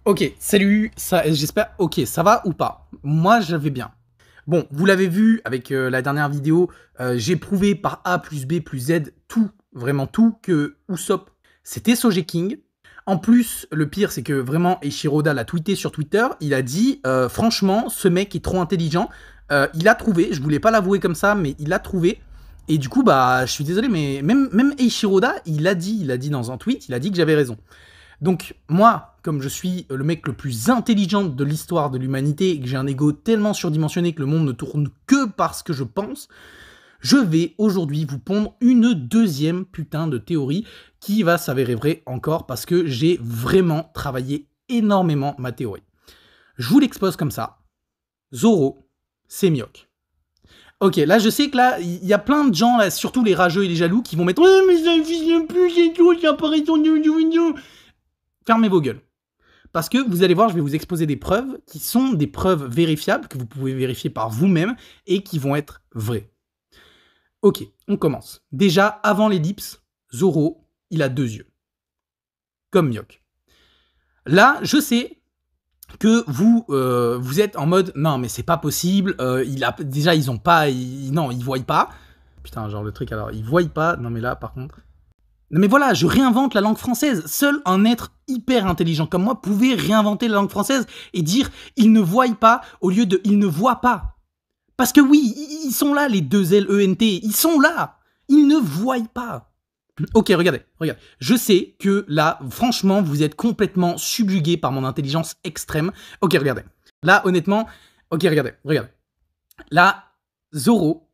Ok, salut, j'espère, ok, ça va ou pas? Moi, je vais bien. Bon, vous l'avez vu avec la dernière vidéo, j'ai prouvé par A plus B plus Z tout, vraiment tout, que Usopp, c'était Sogeking. En plus, le pire, c'est que vraiment, Eiichiro Oda l'a tweeté sur Twitter, il a dit, franchement, ce mec est trop intelligent, il a trouvé, je voulais pas l'avouer comme ça, mais il a trouvé, et du coup, bah, je suis désolé, mais même Eiichiro Oda, il a dit dans un tweet, il a dit que j'avais raison. Donc moi, comme je suis le mec le plus intelligent de l'histoire de l'humanité et que j'ai un ego tellement surdimensionné que le monde ne tourne que par ce que je pense, je vais aujourd'hui vous pondre une deuxième putain de théorie qui va s'avérer vraie encore parce que j'ai vraiment travaillé énormément ma théorie. Je vous l'expose comme ça. Zoro, c'est Mihawk. Ok, là je sais que là, il y a plein de gens, là, surtout les rageux et les jaloux, qui vont mettre « Ouais, mais ça existe plus, c'est tout, ça apparaît dans une vidéo !» Fermez vos gueules. Parce que vous allez voir, je vais vous exposer des preuves qui sont des preuves vérifiables, que vous pouvez vérifier par vous-même, et qui vont être vraies. Ok, on commence. Déjà, avant l'ellipse, Zoro, il a 2 yeux. Comme Mihawk. Là, je sais que vous êtes en mode, non mais c'est pas possible, déjà ils ont pas, non, ils voient pas. Putain, genre le truc alors, ils voient pas, non mais là par contre... Non mais voilà, je réinvente la langue française. Seul un être hyper intelligent comme moi pouvait réinventer la langue française et dire « ils ne voient pas » au lieu de « ils ne voient pas ». Parce que oui, ils sont là, les deux L-E-N-T, ils sont là. Ils ne voient pas. Ok, regardez. Je sais que là, franchement, vous êtes complètement subjugué par mon intelligence extrême. Ok, regardez. Là, honnêtement, ok, regardez. Là, Zoro,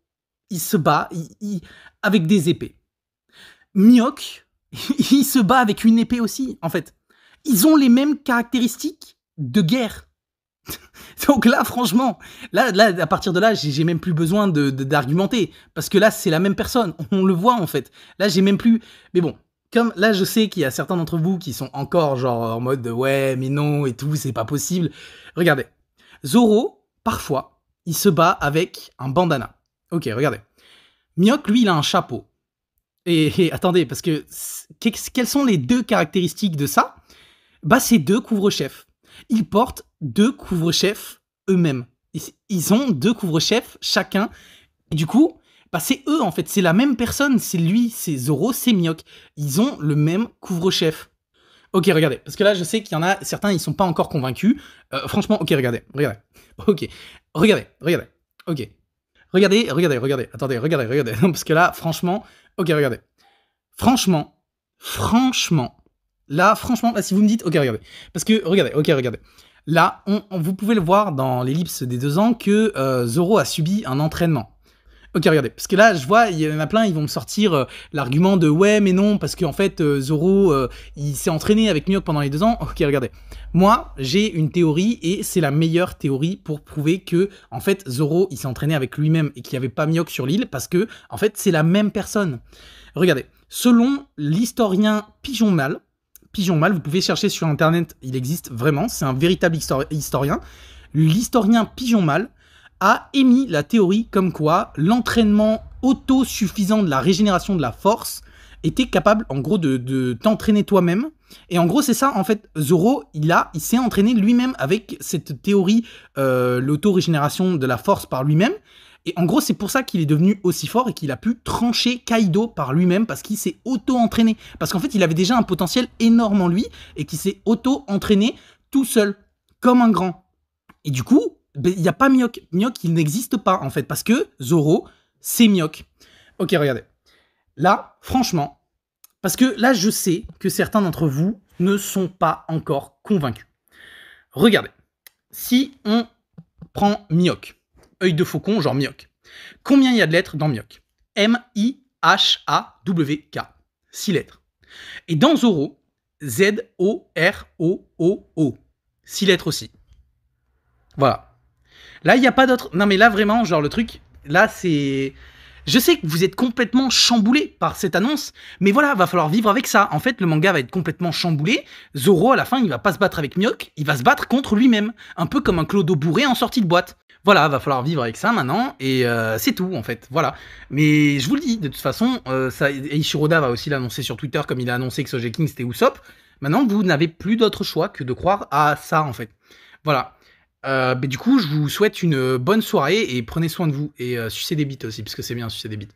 il se bat avec des épées. Mihawk, il se bat avec une épée aussi, en fait. Ils ont les mêmes caractéristiques de guerre. Donc là, franchement, là, à partir de là, j'ai même plus besoin d'argumenter. Parce que là, c'est la même personne. On le voit, en fait. Là, j'ai même plus... Mais bon, comme là, je sais qu'il y a certains d'entre vous qui sont encore genre en mode « ouais, mais non, et tout, c'est pas possible ». Regardez. Zoro, parfois, il se bat avec un bandana. Ok, regardez. Mihawk, lui, il a un chapeau. Et attendez, parce que quelles sont les deux caractéristiques de ça? Bah, c'est 2 couvre-chefs. Ils portent 2 couvre-chefs eux-mêmes. Ils ont 2 couvre-chefs chacun. Et du coup, bah, c'est eux en fait, c'est la même personne. C'est lui, c'est Zoro, c'est Mihawk. Ils ont le même couvre-chef. Ok, regardez, parce que là, je sais qu'il y en a certains, ils sont pas encore convaincus. Franchement, ok, regardez. Ok, regardez. Ok. Regardez. Attendez, regardez. Non, parce que là, franchement... Ok, regardez. Franchement, là, si vous me dites... Ok, regardez. Parce que, regardez. Là, vous pouvez le voir dans l'ellipse des 2 ans que Zoro a subi un entraînement. Ok, regardez. Parce que là, je vois, il y en a plein, ils vont me sortir l'argument de « Ouais, mais non, parce qu'en fait, Zoro, il s'est entraîné avec Mihawk pendant les 2 ans. » Ok, regardez. Moi, j'ai une théorie, et c'est la meilleure théorie pour prouver que, en fait, Zoro, il s'est entraîné avec lui-même et qu'il n'y avait pas Mihawk sur l'île, parce que, en fait, c'est la même personne. Regardez. Selon l'historien Pigeon Mal, vous pouvez chercher sur Internet, il existe vraiment, c'est un véritable historien. L'historien Pigeon Mal a émis la théorie comme quoi l'entraînement autosuffisant de la régénération de la force était capable, en gros, de t'entraîner toi-même. Et en gros, c'est ça, en fait, Zoro, il s'est entraîné lui-même avec cette théorie, l'auto-régénération de la force par lui-même. Et en gros, c'est pour ça qu'il est devenu aussi fort et qu'il a pu trancher Kaido par lui-même, parce qu'il s'est auto-entraîné. Parce qu'en fait, il avait déjà un potentiel énorme en lui et qu'il s'est auto-entraîné tout seul, comme un grand. Et du coup, il n'y a pas Mihawk. Mihawk, il n'existe pas, en fait, parce que Zoro, c'est Mihawk. Ok, regardez. Là, franchement, parce que là, je sais que certains d'entre vous ne sont pas encore convaincus. Regardez. Si on prend Mihawk, œil de faucon, genre Mihawk, combien il y a de lettres dans Mihawk? M-I-H-A-W-K. 6 lettres. Et dans Zoro, Z-O-R-O-O-O. 6 lettres aussi. Voilà. Là, il n'y a pas d'autre... Non, mais là, vraiment, genre, le truc... Là, c'est... Je sais que vous êtes complètement chamboulé par cette annonce, mais voilà, va falloir vivre avec ça. En fait, le manga va être complètement chamboulé. Zoro, à la fin, il va pas se battre avec Mihawk, il va se battre contre lui-même. Un peu comme un clodo bourré en sortie de boîte. Voilà, va falloir vivre avec ça maintenant, et c'est tout, en fait, voilà. Mais je vous le dis, de toute façon, Eiichiro Oda va aussi l'annoncer sur Twitter, comme il a annoncé que Sogeking, c'était Usopp. Maintenant, vous n'avez plus d'autre choix que de croire à ça, en fait. Voilà. Mais du coup, je vous souhaite une bonne soirée et prenez soin de vous. Et sucez des bites aussi, parce que c'est bien, sucer des bites.